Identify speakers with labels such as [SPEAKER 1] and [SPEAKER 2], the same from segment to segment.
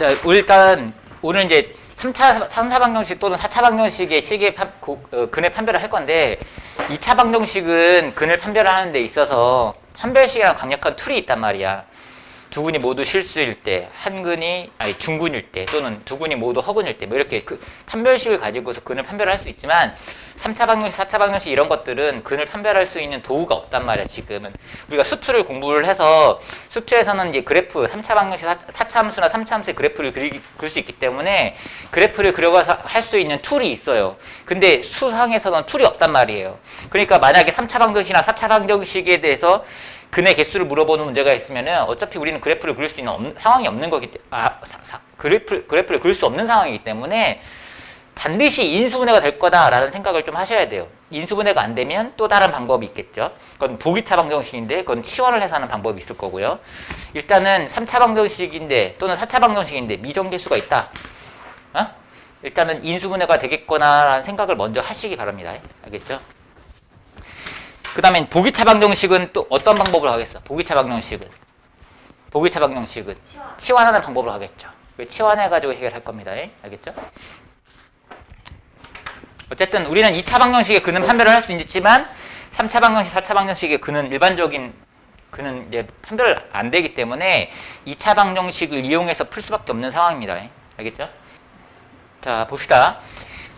[SPEAKER 1] 자, 일단 오늘 이제 3차 방정식 또는 4차 방정식의 근의 판별을 할 건데 2차 방정식은 근을 판별하는 데 있어서 판별식이랑 강력한 툴이 있단 말이야. 두 근이 모두 실수일 때, 한 근이 중근일 때, 또는 두 근이 모두 허근일 때, 뭐 이렇게 그 판별식을 가지고서 근을 판별할 수 있지만 3차 방정식, 4차 방정식 이런 것들은 근을 판별할 수 있는 도구가 없단 말이야. 지금은 우리가 수투를 공부를 해서 수투에서는 이제 그래프 3차 방정식, 4차 함수나 3차 함수의 그래프를 그릴 수 있기 때문에 그래프를 그려가서 할 수 있는 툴이 있어요. 근데 수상에서는 툴이 없단 말이에요. 그러니까 만약에 3차 방정식이나 4차 방정식에 대해서 근의 개수를 물어보는 문제가 있으면은 어차피 우리는 그래프를 그릴 수 있는 상황이 없는 거기 때문에 그래프를 그릴 수 없는 상황이기 때문에 반드시 인수분해가 될 거다라는 생각을 좀 하셔야 돼요. 인수분해가 안 되면 또 다른 방법이 있겠죠. 그건 보기차 방정식인데 그건 치환을 해서 하는 방법이 있을 거고요. 일단은 3차 방정식인데 또는 4차 방정식인데 미정계수가 있다. 일단은 인수분해가 되겠거나라는 생각을 먼저 하시기 바랍니다. 알겠죠? 그 다음에 보기차 방정식은 또 어떤 방법으로 하겠어? 보기차 방정식은 치환하는 방법으로 하겠죠. 치환해가지고 해결할 겁니다. 알겠죠? 어쨌든 우리는 2차 방정식의 근은 판별을 할 수 있지만 3차 방정식, 4차 방정식의 근은 일반적인 근은 이제 판별 안 되기 때문에 2차 방정식을 이용해서 풀 수밖에 없는 상황입니다. 알겠죠? 자, 봅시다.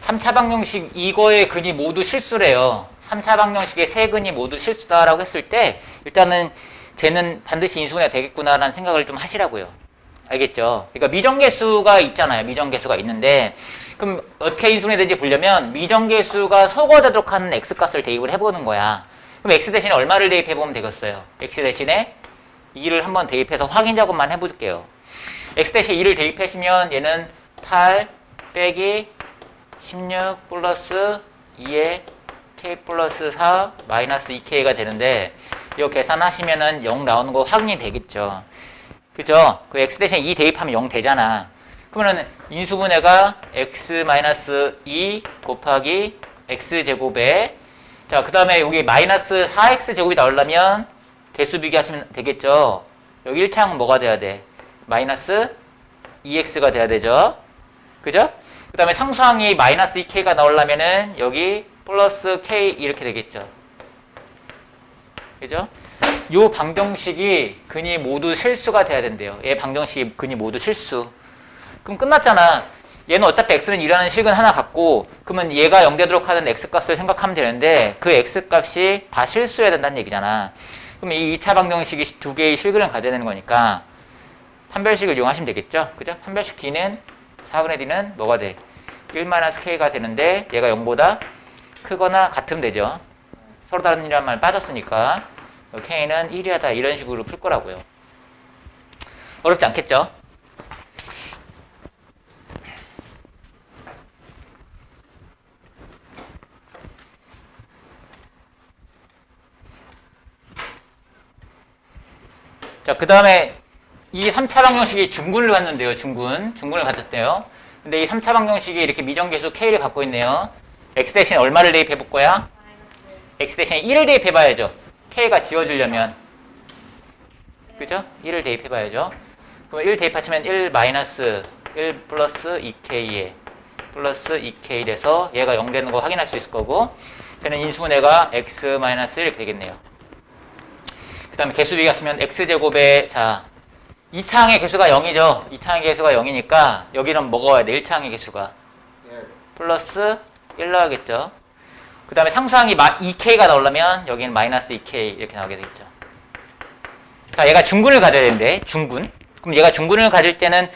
[SPEAKER 1] 3차 방정식 이거의 근이 모두 실수래요. 3차 방정식의 세 근이 모두 실수다라고 했을 때 일단은 쟤는 반드시 인수분해가 되겠구나라는 생각을 좀 하시라고요. 알겠죠? 그러니까 미정계수가 있잖아요. 미정계수가 있는데 그럼 어떻게 인수분해 되는지 보려면 미정계수가 소거되도록 하는 x값을 대입을 해보는 거야. 그럼 x 대신에 얼마를 대입해보면 되겠어요? x 대신에 2를 한번 대입해서 확인 작업만 해볼게요. x 대신에 2를 대입하시면 얘는 8 빼기 16 플러스 2에 k 플러스 4 마이너스 2k가 되는데 이거 계산하시면은 0 나오는 거 확인이 되겠죠. 그죠? 그 x 대신에 2 대입하면 0 되잖아. 그러면은 인수분해가 x 마이너스 2 곱하기 x 제곱에 자, 그 다음에 여기 마이너스 4x 제곱이 나오려면 개수 비교하시면 되겠죠. 여기 1차항은 뭐가 돼야 돼? 마이너스 2x가 돼야 되죠. 그죠? 그 다음에 상수항이 마이너스 2k가 나오려면은 여기 플러스 k 이렇게 되겠죠. 그죠? 요 방정식이 근이 모두 실수가 돼야 된대요. 얘 방정식이 근이 모두 실수. 그럼 끝났잖아. 얘는 어차피 x는 2라는 식은 하나 갖고 그러면 얘가 0 되도록 하는 x값을 생각하면 되는데 그 x값이 다 실수해야 된다는 얘기잖아. 그럼 이 2차 방정식이 두 개의 실근을 가져야 되는 거니까 판별식을 이용하시면 되겠죠. 그죠? 판별식 d는 4분의 d는 뭐가 돼? 1-k가 되는데 얘가 0보다 크거나 같으면 되죠. 서로 다른 일이란 말 빠졌으니까 k는 1이하다 이런 식으로 풀 거라고요. 어렵지 않겠죠? 자, 그 다음에 이 3차 방정식이 중근을 갖는데요. 중근을 가졌대요. 근데 이 3차 방정식이 이렇게 미정계수 k를 갖고 있네요. x 대신에 얼마를 대입해 볼 거야? x 대신에 1을 대입해 봐야죠. k가 지워지려면. 그죠? 1을 대입해 봐야죠. 그럼 1 대입하시면 1 마이너스 1 플러스 2k에 플러스 2k 돼서 얘가 0 되는 거 확인할 수 있을 거고 걔는 인수분해가 x 마이너스 1 되겠네요. 그 다음에 개수 비교하시면 x제곱에 자 2차항의 개수가 0이죠. 2차항의 개수가 0이니까 여기는 뭐가 와야 돼? 1차항의 개수가 플러스 1 나오겠죠. 그 다음에 상수항이 2k가 나오려면 여기는 마이너스 2k 이렇게 나오게 되겠죠. 자, 얘가 중근을 가져야 되는데 중근. 그럼 얘가 중근을 가질 때는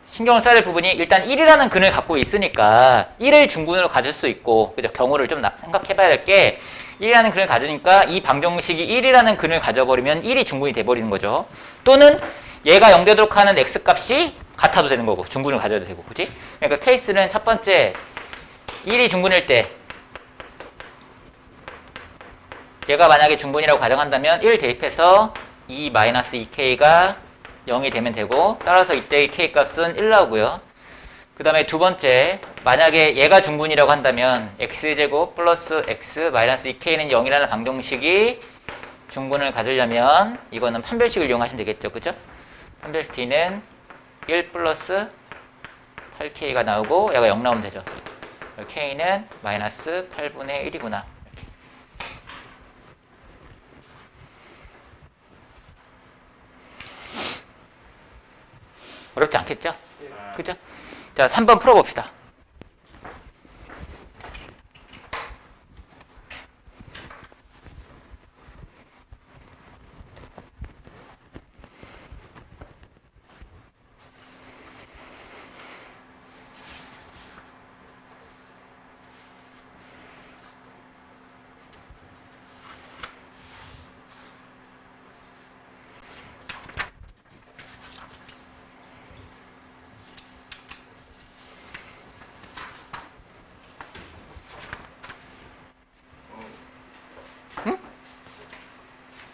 [SPEAKER 1] 신경을 써야 될 부분이 일단 1이라는 근을 갖고 있으니까 1을 중근으로 가질 수 있고 그죠? 경우를 좀 생각해 봐야 될 게 1이라는 근을 가지니까 이 방정식이 1이라는 근을 가져버리면 1이 중근이 돼버리는 거죠. 또는 얘가 0 되도록 하는 x값이 같아도 되는 거고 중근을 가져도 되고 그지? 그러니까 케이스는 첫 번째 1이 중근일 때 얘가 만약에 중근이라고 가정한다면 1 대입해서 2-2k가 0이 되면 되고 따라서 이때의 k값은 1 나오고요. 그 다음에 두 번째 만약에 얘가 중근이라고 한다면 x제곱 플러스 x 마이너스 2k는 0이라는 방정식이 중근을 가지려면 이거는 판별식을 이용하시면 되겠죠. 그죠? 판별식 d는 1 플러스 8K가 나오고 얘가 0 나오면 되죠. K는 마이너스 8분의 1이구나. 이렇게. 어렵지 않겠죠? 그죠? 자, 3번 풀어봅시다.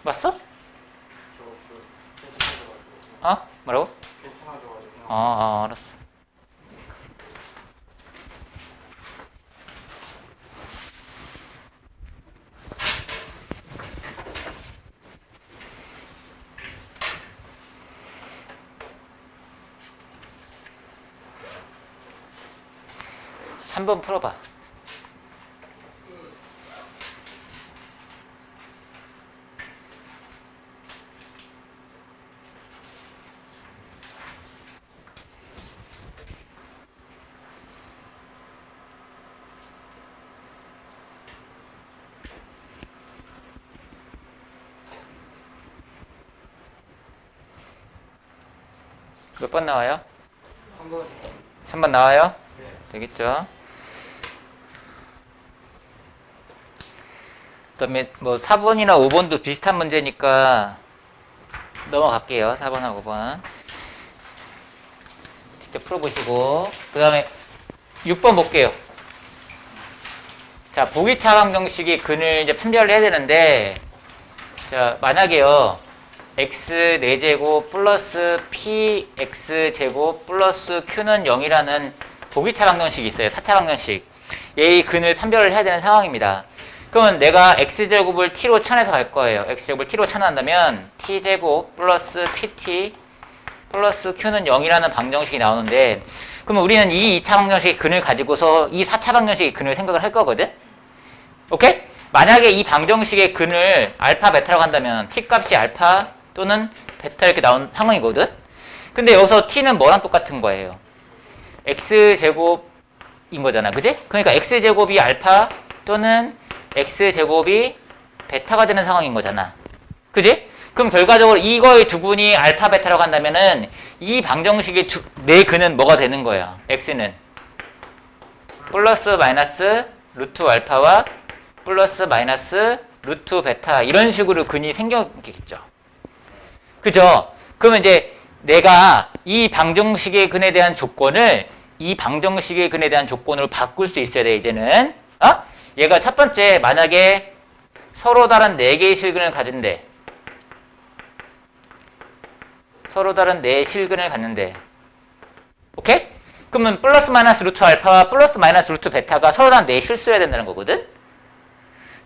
[SPEAKER 1] 맞어? 뭐라고? 알았어. 삼 번 풀어봐. 몇 번 나와요?
[SPEAKER 2] 3번.
[SPEAKER 1] 3번 나와요?
[SPEAKER 2] 네.
[SPEAKER 1] 되겠죠? 그다음에 뭐 4번이나 5번도 비슷한 문제니까 넘어갈게요. 4번하고 5번. 직접 풀어보시고. 그 다음에 6번 볼게요. 자, 보기차방 정식이 근을 이제 판별을 해야 되는데, 자, 만약에요. x 4제곱 플러스 px제곱 플러스 q는 0이라는 보기차방 정식이 있어요. 4차방 정식. 얘의 근을 판별을 해야 되는 상황입니다. 그러면 내가 x제곱을 t로 천해서 갈 거예요. x제곱을 t로 천한다면 t제곱 플러스 pt 플러스 q는 0이라는 방정식이 나오는데, 그러면 우리는 이 2차 방정식의 근을 가지고서 이 4차 방정식의 근을 생각을 할 거거든? 오케이? 만약에 이 방정식의 근을 알파, 베타라고 한다면 t 값이 알파 또는 베타 이렇게 나온 상황이거든? 근데 여기서 t는 뭐랑 똑같은 거예요? x제곱인 거잖아. 그지? 그러니까 x제곱이 알파 또는 x제곱이 베타가 되는 상황인 거잖아. 그지? 그럼 결과적으로 이거의 두 분이 알파, 베타라고 한다면은 이 방정식의 내 근은 뭐가 되는 거야? x는 플러스 마이너스 루트 알파와 플러스 마이너스 루트 베타 이런 식으로 근이 생겼겠죠. 그죠? 그러면 이제 내가 이 방정식의 근에 대한 조건을 이 방정식의 근에 대한 조건으로 바꿀 수 있어야 돼, 이제는. 얘가 첫 번째, 만약에 서로 다른 4개의 실근을 가진대. 서로 다른 4 실근을 갖는데. 오케이? 그러면 플러스 마이너스 루트 알파와 플러스 마이너스 루트 베타가 서로 다른 4 실수해야 된다는 거거든?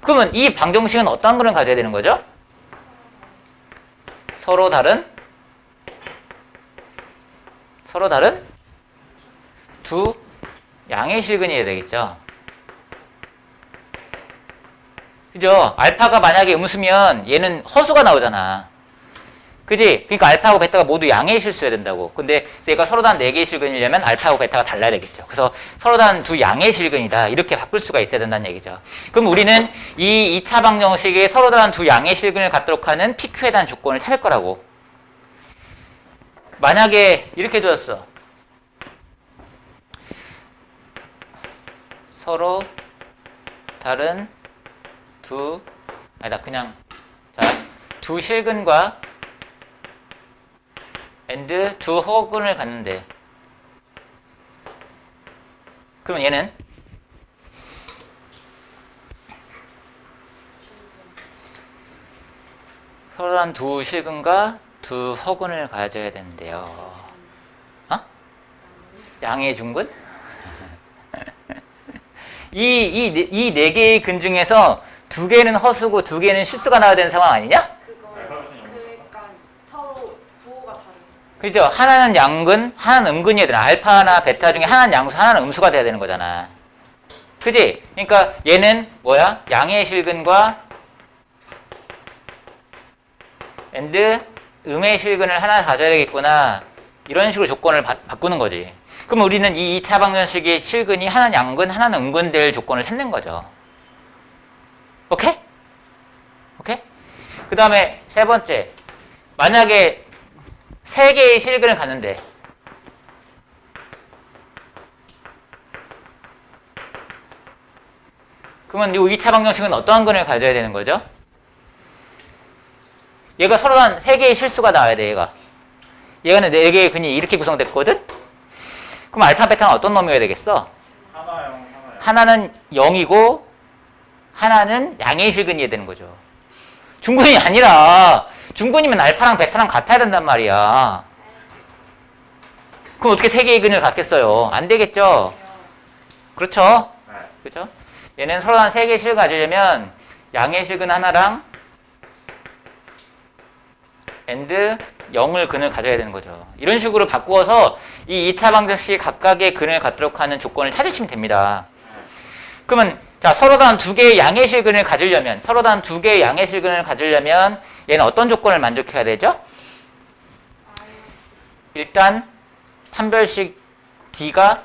[SPEAKER 1] 그러면 이 방정식은 어떤 근을 가져야 되는 거죠? 서로 다른 두 양의 실근이어야 되겠죠. 그죠? 알파가 만약에 음수면 얘는 허수가 나오잖아. 그지? 그러니까 알파하고 베타가 모두 양의 실수여야 된다고. 근데 얘가 서로 다른 4개의 실근이려면 알파하고 베타가 달라야 되겠죠. 그래서 서로 다른 두 양의 실근이다. 이렇게 바꿀 수가 있어야 된다는 얘기죠. 그럼 우리는 이 2차 방정식에 서로 다른 두 양의 실근을 갖도록 하는 PQ에 대한 조건을 찾을 거라고. 만약에 이렇게 줬어. 서로 다른 두 실근과 and 두 허근을 갖는데, 그럼 얘는 서로 다른 두 실근과 두 허근을 가져야 되는데요. 양의 중근? 이 4개의 근 중에서 2개는 허수고 2개는 실수가 나와야 되는 상황 아니냐?
[SPEAKER 3] 그러니까 서로 부호가 다른.
[SPEAKER 1] 그죠? 하나는 양근, 하나는 음근이어야 되나? 알파나 베타 중에 하나는 양수, 하나는 음수가 돼야 되는 거잖아. 그지? 그러니까 얘는 뭐야? 양의 실근과 음의 실근을 하나 가져야 되겠구나. 이런 식으로 조건을 바꾸는 거지. 그럼 우리는 이 2차 방정식의 실근이 하나는 양근, 하나는 음근 될 조건을 찾는 거죠. 오케이? 오케이? 그 다음에 세 번째. 만약에 세 개의 실근을 갖는데 그러면 이 2차 방정식은 어떠한 근을 가져야 되는 거죠? 얘가 서로 한 3개의 실수가 나와야 돼, 얘가. 얘는 4개의 근이 이렇게 구성됐거든? 그럼 알파, 베타는 어떤 놈이어야 되겠어? 하나는 0이고, 하나는 양의 실근이어야 되는 거죠. 중근이 아니라, 중근이면 알파랑 베타랑 같아야 된단 말이야. 그럼 어떻게 3개의 근을 갖겠어요? 안 되겠죠? 그렇죠? 그렇죠? 얘는 서로 한 3개의 실을 가지려면, 양의 실근 하나랑, 0을 근을 가져야 되는 거죠. 이런 식으로 바꾸어서 이 2차 방정식이 각각의 근을 갖도록 하는 조건을 찾으시면 됩니다. 그러면 자 서로 단 2개의 양의 실근을 가지려면 얘는 어떤 조건을 만족해야 되죠? 일단 판별식 D가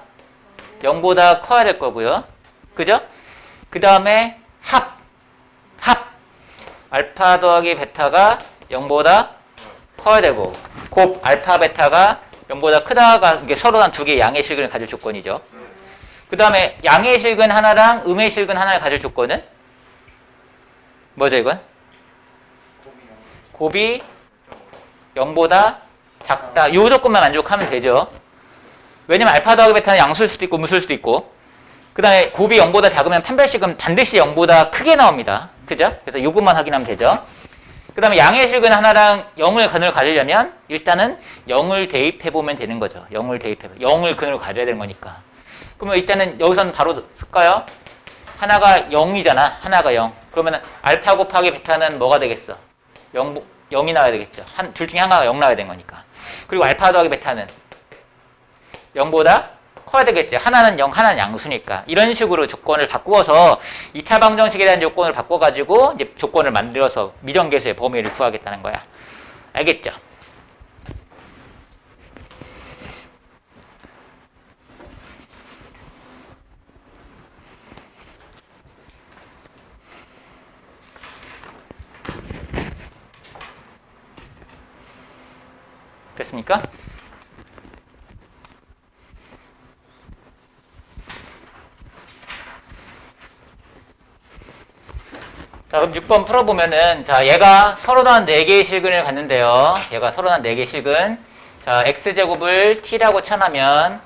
[SPEAKER 1] 0보다 커야 될 거고요. 그죠? 그 다음에 합 알파 더하기 베타가 0보다 커야 되고 곱 알파 베타가 0보다 크다가 이게 서로 한 2개의 양의 실근을 가질 조건이죠. 그 다음에 양의 실근 하나랑 음의 실근 하나를 가질 조건은 뭐죠 이건? 곱이 0보다 작다. 이 조건만 만족하면 되죠. 왜냐면 알파 더하기 베타는 양수일 수도 있고 음수일 수도 있고 그 다음에 곱이 0보다 작으면 판별식은 반드시 0보다 크게 나옵니다. 그죠? 그래서 이것만 확인하면 되죠. 그 다음에 양의 실근 하나랑 0을 근을 가지려면 일단은 0을 대입해보면 되는 거죠. 0을 근으로 가져야 되는 거니까. 그러면 일단은 여기서는 바로 쓸까요? 하나가 0이잖아. 하나가 0. 그러면 알파 곱하기 베타는 뭐가 되겠어? 0이 나와야 되겠죠. 둘 중에 하나가 0 나와야 되는 거니까. 그리고 알파 더하기 베타는 0보다 커야 되겠지. 하나는 0, 하나는 양수니까. 이런 식으로 조건을 바꾸어서 2차 방정식에 대한 조건을 바꿔가지고 이제 조건을 만들어서 미정계수의 범위를 구하겠다는 거야. 알겠죠? 됐습니까? 자, 그럼 6번 풀어보면은, 자, 얘가 서로 단 4개의 실근을 갖는데요. 얘가 서로 단 4개의 실근. 자, x제곱을 t라고 쳐나면,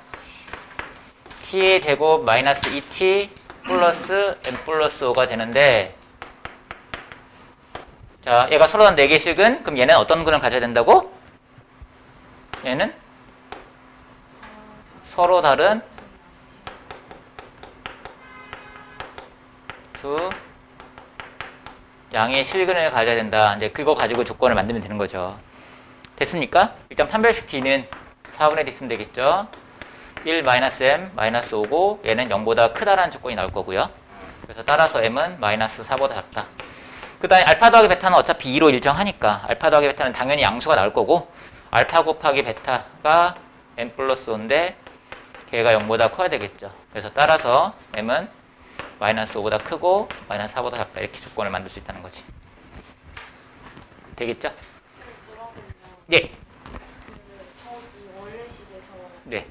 [SPEAKER 1] t의 제곱 마이너스 2t 플러스 n 플러스 5가 되는데, 자, 얘가 서로 단 4개의 실근. 그럼 얘는 어떤 근을 가져야 된다고? 얘는 서로 다른 두 양의 실근을 가져야 된다. 이제 그거 가지고 조건을 만들면 되는 거죠. 됐습니까? 일단 판별식 D는 4분의 D 있으면 되겠죠. 1 M 마이너스 5고 얘는 0보다 크다라는 조건이 나올 거고요. 그래서 따라서 M은 마이너스 4보다 작다. 그 다음에 알파 더하기 베타는 어차피 2로 일정하니까 알파 더하기 베타는 당연히 양수가 나올 거고 알파 곱하기 베타가 N 플러스 5인데 걔가 0보다 커야 되겠죠. 그래서 따라서 M은 마이너스 5보다 크고 마이너스 4보다 작다 이렇게 조건을 만들 수 있다는 거지. 되겠죠? 예.
[SPEAKER 2] 저기 원래식에서
[SPEAKER 1] 네.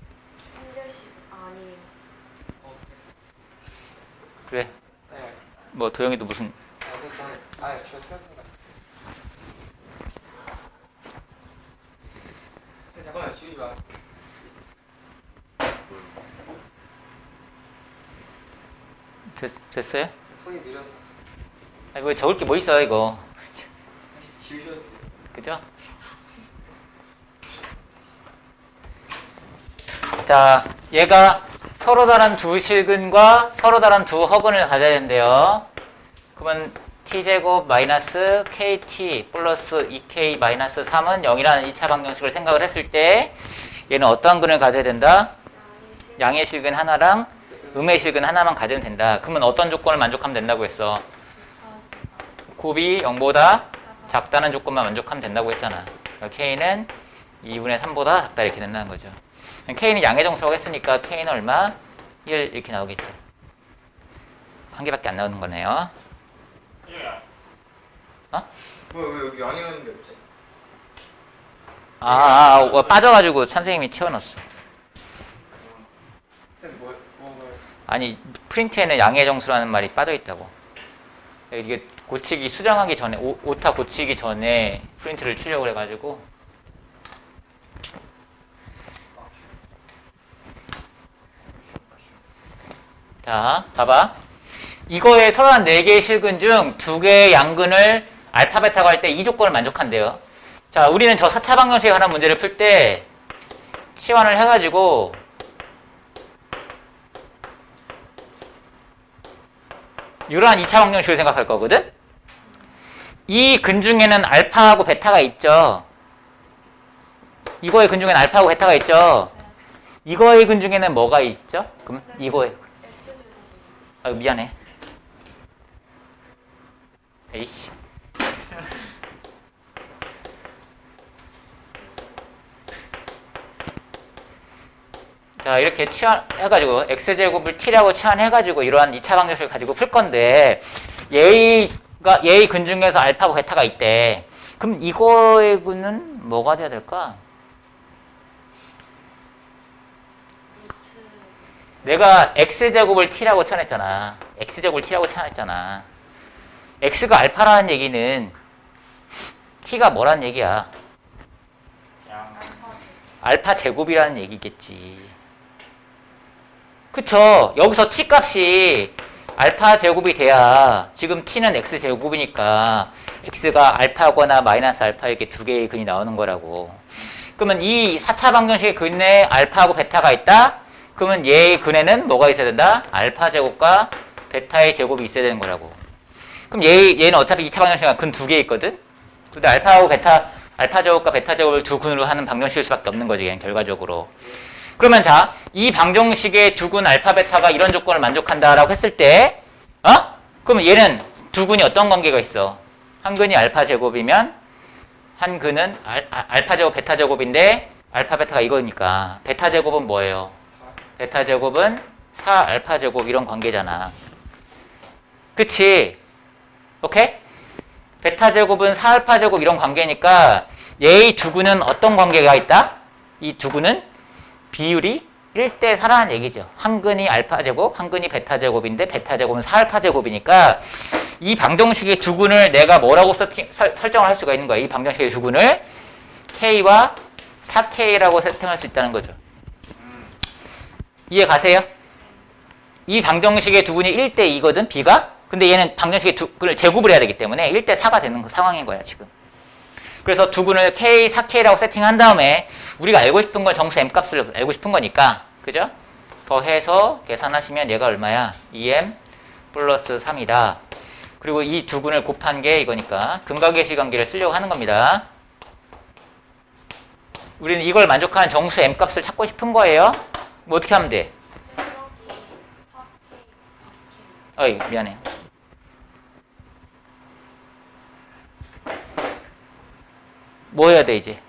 [SPEAKER 2] 판별식 아니에요.
[SPEAKER 1] 그래. 뭐 도영이도 무슨
[SPEAKER 3] 잠깐만 지우지 마.
[SPEAKER 1] 됐어요?
[SPEAKER 3] 손이 느려서.
[SPEAKER 1] 아니 왜 적을 게 뭐 있어 이거.
[SPEAKER 3] 지우셔도 돼요.
[SPEAKER 1] 그죠? 자, 얘가 서로 다른 두 실근과 서로 다른 두 허근을 가져야 된대요. 그러면 t제곱 마이너스 kt 플러스 2k 마이너스 3은 0이라는 2차 방정식을 생각을 했을 때 얘는 어떠한 근을 가져야 된다? 양의 실근 하나랑 음의 실근 하나만 가지면 된다. 그러면 어떤 조건을 만족하면 된다고 했어? 곱이 0보다 작다는 조건만 만족하면 된다고 했잖아. k는 2분의 3보다 작다 이렇게 된다는 거죠. k는 양의 정수라고 했으니까 k는 얼마? 1 이렇게 나오겠죠. 한 개밖에 안 나오는 거네요. 어?
[SPEAKER 4] 왜 여기 양이라는 게 없지?
[SPEAKER 1] 빠져가지고 선생님이 채워넣었어.
[SPEAKER 3] 쌤 뭐
[SPEAKER 1] 아니 프린트에는 양의 정수라는 말이 빠져있다고. 이게 고치기 수정하기 전에 오타 고치기 전에 프린트를 치려고 해가지고. 자 봐봐. 이거에 서로한 4개의 실근 중 2개의 양근을 알파 베타가 할 때 이 조건을 만족한대요. 자 우리는 저 4차 방정식에 관한 문제를 풀 때 치환을 해가지고 이러한 2차 방정식을 생각할 거거든. 이 근 중에는 알파하고 베타가 있죠. 이거의 근 중에는 알파하고 베타가 있죠. 이거의 근 중에는 뭐가 있죠? 그럼 이거의 미안해. 에이씨. 자 이렇게 치환해가지고 x제곱을 t라고 치환해가지고 이러한 2차 방정식을 가지고 풀 건데 얘의 근 중에서 알파고 베타가 있대. 그럼 이거의 근은 뭐가 돼야 될까? 내가 x제곱을 t라고 치환했잖아. x제곱을 t라고 치환했잖아. x가 알파라는 얘기는 t가 뭐라는 얘기야? 알파 제곱이라는 얘기겠지. 그쵸? 여기서 t 값이 알파 제곱이 돼야 지금 t는 x 제곱이니까 x가 알파거나 마이너스 알파 이렇게 2개의 근이 나오는 거라고. 그러면 이 4차 방정식의 근에 알파하고 베타가 있다? 그러면 얘의 근에는 뭐가 있어야 된다? 알파 제곱과 베타의 제곱이 있어야 되는 거라고. 그럼 얘는 어차피 2차 방정식은 근 2개 있거든? 근데 알파하고 베타, 알파 제곱과 베타 제곱을 두 근으로 하는 방정식일 수밖에 없는 거지, 그냥 결과적으로. 그러면 자, 이 방정식의 두 근 알파 베타가 이런 조건을 만족한다라고 했을 때, 그러면 얘는 두 근이 어떤 관계가 있어? 한 근이 알파 제곱이면 한 근은 알파 제곱 베타 제곱인데 알파 베타가 이거니까 베타 제곱은 뭐예요? 베타 제곱은 4 알파 제곱 이런 관계잖아. 그치? 오케이? 베타 제곱은 4 알파 제곱 이런 관계니까 얘의 두 근은 어떤 관계가 있다? 이 두 근은 비율이 1대 4라는 얘기죠. 한 근이 알파 제곱, 한 근이 베타 제곱인데 베타 제곱은 4 알파 제곱이니까 이 방정식의 두 근을 내가 뭐라고 설정을 할 수가 있는 거야. 이 방정식의 두 근을 K와 4K라고 세팅할 수 있다는 거죠. 이해 가세요? 이 방정식의 두 근이 1대 2거든, B가? 근데 얘는 방정식의 두 근을 제곱을 해야 되기 때문에 1대 4가 되는 상황인 거야, 지금. 그래서 두 근을 K, 4K라고 세팅한 다음에 우리가 알고 싶은 건 정수 M값을 알고 싶은 거니까, 그죠? 더해서 계산하시면 얘가 얼마야? 2M 플러스 3이다. 그리고 이 두 근을 곱한 게 이거니까 근각의 관계를 쓰려고 하는 겁니다. 우리는 이걸 만족하는 정수 M값을 찾고 싶은 거예요. 뭐 어떻게 하면 돼? 어이, 미안해. 뭐 해야 돼 이제?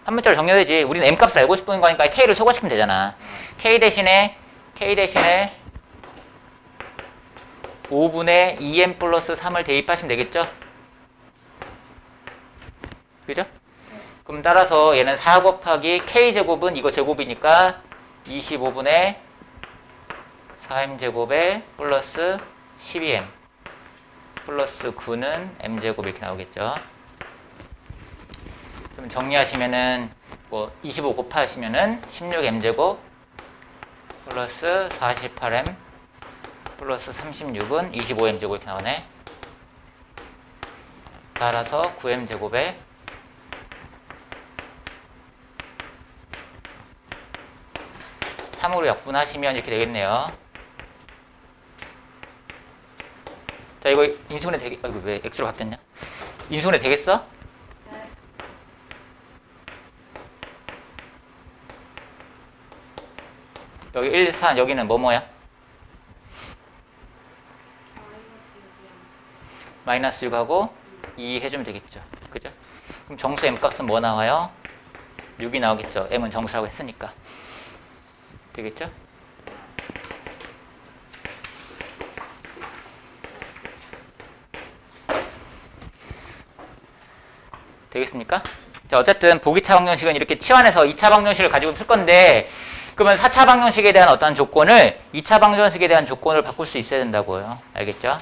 [SPEAKER 1] 한 문자로 정리되지. 우리는 M값을 알고 싶은 거니까 K를 소거시키면 되잖아. K 대신에 5분의 2M 플러스 3을 대입하시면 되겠죠? 그죠? 그럼 따라서 얘는 4 곱하기 K제곱은 이거 제곱이니까 25분의 4M 제곱에 플러스 12M 플러스 9는 M제곱 이렇게 나오겠죠? 그럼 정리하시면은 뭐 25 곱하시면은 16M제곱 플러스 48M 플러스 36은 25M제곱 이렇게 나오네. 따라서 9M제곱에 3으로 약분하시면 이렇게 되겠네요. 자, 이거 인수분해 되게, 이거 왜 x로 바뀌었냐? 인수분해 되겠어?
[SPEAKER 2] 네.
[SPEAKER 1] 여기 1, 4, 여기는 뭐야?
[SPEAKER 2] 마이너스 6이랑
[SPEAKER 1] 마이너스 6하고 2 해주면 되겠죠. 그죠? 그럼 정수 m 값은 뭐 나와요? 6이 나오겠죠. m은 정수라고 했으니까. 되겠죠? 되겠습니까? 자, 어쨌든 보기차 방정식은 이렇게 치환해서 2차 방정식을 가지고 풀 건데, 그러면 4차 방정식에 대한 어떤 조건을 2차 방정식에 대한 조건을 바꿀 수 있어야 된다고요. 알겠죠?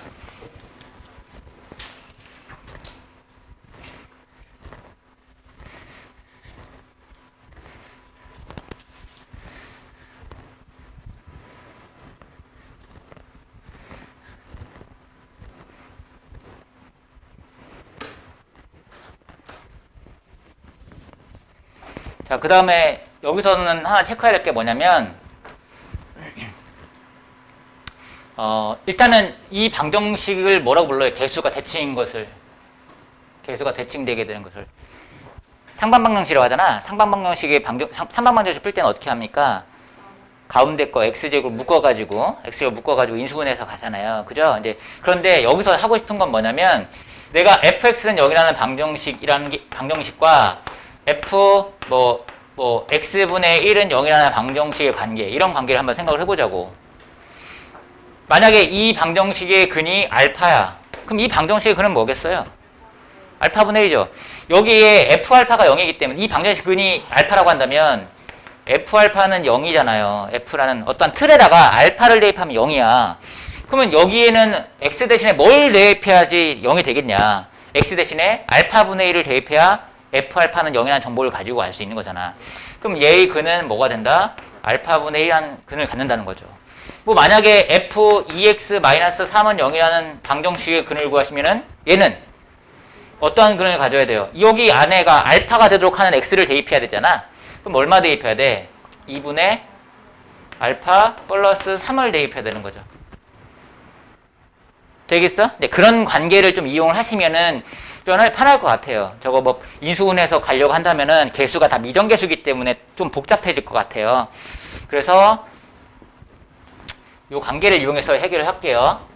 [SPEAKER 1] 자, 그 다음에 여기서는 하나 체크해야 될 게 뭐냐면, 일단은 이 방정식을 뭐라고 불러요? 개수가 대칭인 것을. 개수가 대칭되게 되는 것을. 상반방정식이라고 하잖아. 상반방정식 풀 때는 어떻게 합니까? 가운데 거 x제곱 묶어가지고, 인수분해해서 가잖아요. 그죠? 이제, 그런데 여기서 하고 싶은 건 뭐냐면, 내가 fx는 여기라는 방정식과 x분의 1은 0이라는 방정식의 관계, 이런 관계를 한번 생각을 해보자고. 만약에 이 방정식의 근이 알파야. 그럼 이 방정식의 근은 뭐겠어요? 알파분의 1이죠. 여기에 f알파가 0이기 때문에 이 방정식 근이 알파라고 한다면 f알파는 0이잖아요. f라는 어떤 틀에다가 알파를 대입하면 0이야. 그러면 여기에는 x 대신에 뭘 대입해야지 0이 되겠냐. x 대신에 알파분의 1을 대입해야 f알파는 0이라는 정보를 가지고 알 수 있는 거잖아. 그럼 얘의 근은 뭐가 된다? 알파분의 1이라는 근을 갖는다는 거죠. 뭐 만약에 f2x-3은 0이라는 방정식의 근을 구하시면은 얘는 어떠한 근을 가져야 돼요? 여기 안에가 알파가 되도록 하는 x를 대입해야 되잖아. 그럼 얼마 대입해야 돼? 2분의 알파 플러스 3을 대입해야 되는 거죠. 되겠어? 네, 그런 관계를 좀 이용을 하시면은 편할 것 같아요. 저거 뭐 인수분해서 가려고 한다면은 개수가 다 미정개수기 때문에 좀 복잡해질 것 같아요. 그래서 이 관계를 이용해서 해결을 할게요.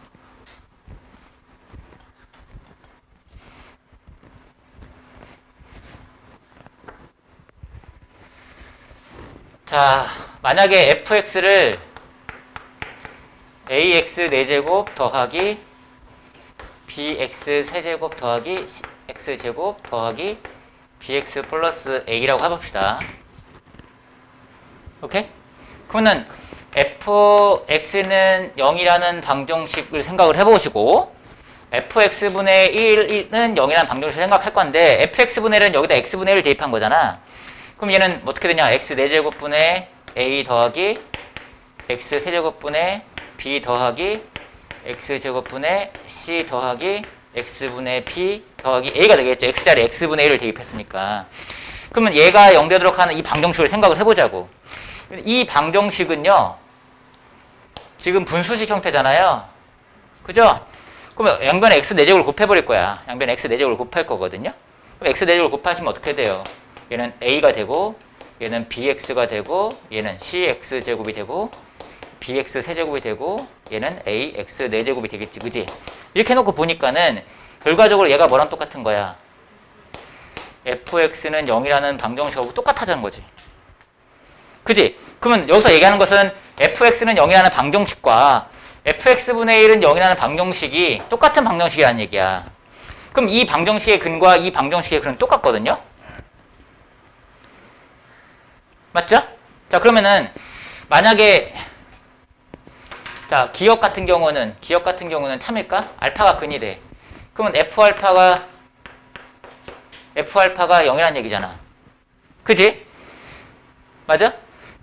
[SPEAKER 1] 자, 만약에 fx를 ax 4제곱 더하기 bx 세제곱 더하기 x제곱 더하기 bx 플러스 a라고 해봅시다. 오케이? 그러면은 fx는 0이라는 방정식을 생각을 해보시고 fx분의 1은 0이라는 방정식을 생각할 건데 fx분의 1은 여기다 x분의 1을 대입한 거잖아. 그럼 얘는 어떻게 되냐? x 4제곱분의 a 더하기 x 세제곱분의 b 더하기 x제곱분의 c 더하기 x분의 b 더하기 a가 되겠죠. x자리에 x분의 1을 대입했으니까. 그러면 얘가 0 되도록 하는 이 방정식을 생각을 해보자고. 이 방정식은요, 지금 분수식 형태잖아요. 그죠? 그러면 양변에 x 4제곱을 곱해버릴 거야. 양변에 x 4제곱을 곱할 거거든요. 그럼 x 4제곱을 곱하시면 어떻게 돼요? 얘는 a가 되고, 얘는 bx가 되고, 얘는 cx제곱이 되고, bx 세제곱이 되고, 얘는 ax 4제곱이 되겠지. 그지? 이렇게 해놓고 보니까는 결과적으로 얘가 뭐랑 똑같은 거야? fx는 0이라는 방정식하고 똑같아지는 거지. 그지? 그러면 여기서 얘기하는 것은 fx는 0이라는 방정식과 fx분의 1은 0이라는 방정식이 똑같은 방정식이라는 얘기야. 그럼 이 방정식의 근과 이 방정식의 근은 똑같거든요? 맞죠? 자, 그러면은 만약에 자, 기억 같은 경우는 참일까? 알파가 근이 돼. 그러면 f알파가 0이라는 얘기잖아. 그지? 맞아?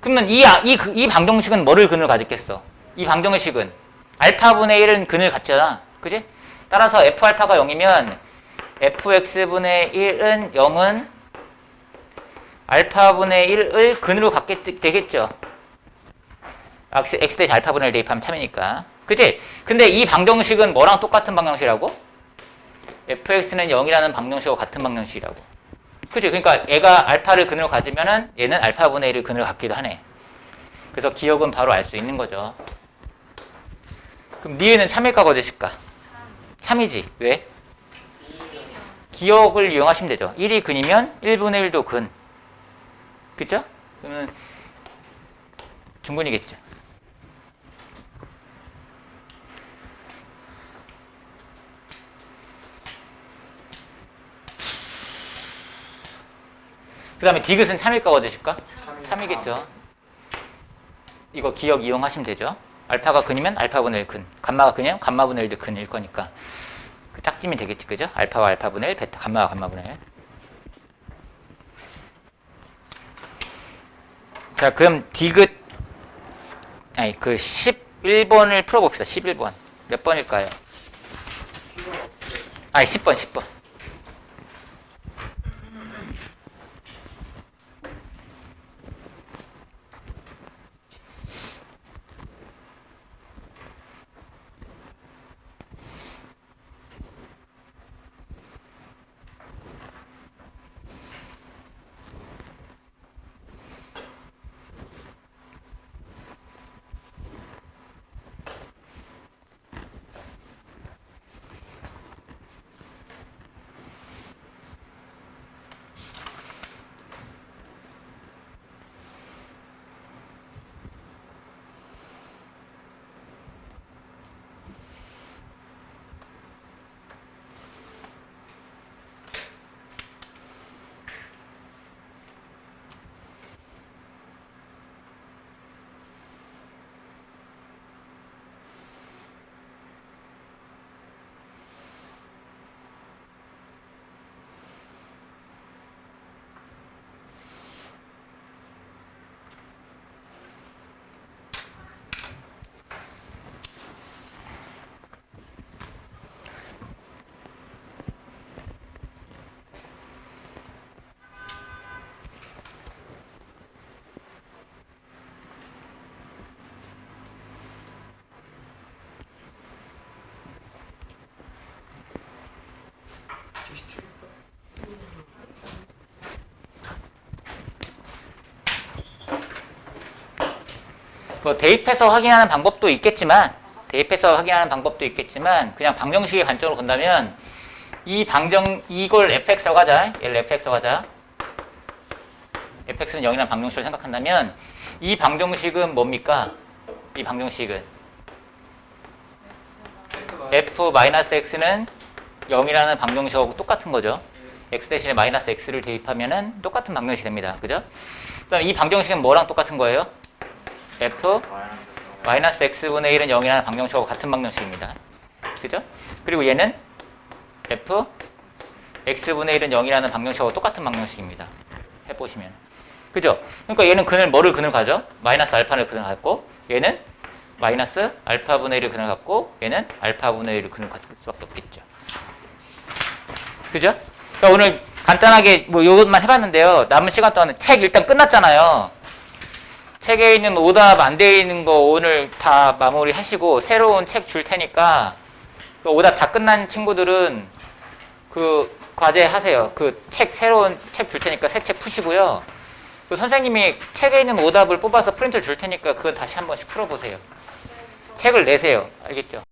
[SPEAKER 1] 그러면 이 방정식은 뭐를 근을 가졌겠어? 이 방정식은 알파분의 1은 근을 갖잖아. 그지? 따라서 f알파가 0이면 fx분의 1은 0은 알파분의 1을 근으로 갖게 되겠죠. x 대신 알파분을 대입하면 참이니까. 그치? 근데 이 방정식은 뭐랑 똑같은 방정식이라고? fx는 0이라는 방정식과 같은 방정식이라고. 그치? 그러니까 얘가 알파를 근으로 가지면은 얘는 알파분의 1을 근으로 갖기도 하네. 그래서 기억은 바로 알 수 있는 거죠. 그럼 니에는 참일까 거짓일까? 참이지. 왜? 기억을 이용하시면 되죠. 1이 근이면 1분의 1도 근. 그죠? 그러면 중근이겠죠. 그 다음에 디귿은 참일까 거짓일까? 참이겠죠. 이거 기억 이용하시면 되죠. 알파가 근이면 알파분의 1 근, 감마가 근이면 감마분의 1도 근일 거니까 그 짝짐이 되겠지, 그죠? 알파가 알파분의 1, 베타, 감마가 감마분의 1. 자, 그럼 디귿 아니 그 11번을 풀어봅시다. 11번 몇 번일까요? 아니 10번. 뭐 대입해서 확인하는 방법도 있겠지만 그냥 방정식의 관점으로 본다면 이걸 fx라고 하자. 얘를 fx라고 하자. fx는 0이라는 방정식을 생각한다면 이 방정식은 뭡니까? 이 방정식은 f-x는 0이라는 방정식하고 똑같은 거죠. x 대신에 마이너스 x를 대입하면은 똑같은 방정식이 됩니다. 그죠? 그다음 이 방정식은 뭐랑 똑같은 거예요? f 마이너스 x분의 1은 0이라는 방정식하고 같은 방정식입니다. 그죠? 그리고 얘는 f x분의 1은 0이라는 방정식하고 똑같은 방정식입니다. 해보시면. 그죠? 그러니까 얘는 뭐를 근을 가져? 마이너스 알파를 근을 갖고 얘는 마이너스 알파분의 1을 근을 갖고 얘는 알파분의 1을 근을 가질 수밖에 없겠죠. 그죠? 그러니까 오늘 간단하게 뭐 이것만 해봤는데요. 남은 시간 동안은 책 일단 끝났잖아요. 책에 있는 오답 안 돼 있는 거 오늘 다 마무리 하시고 새로운 책 줄 테니까 그 오답 다 끝난 친구들은 그 과제 하세요. 그 새로운 책 줄 테니까 새 책 푸시고요. 그 선생님이 책에 있는 오답을 뽑아서 프린트를 줄 테니까 그거 다시 한 번씩 풀어보세요. 책을 내세요. 알겠죠?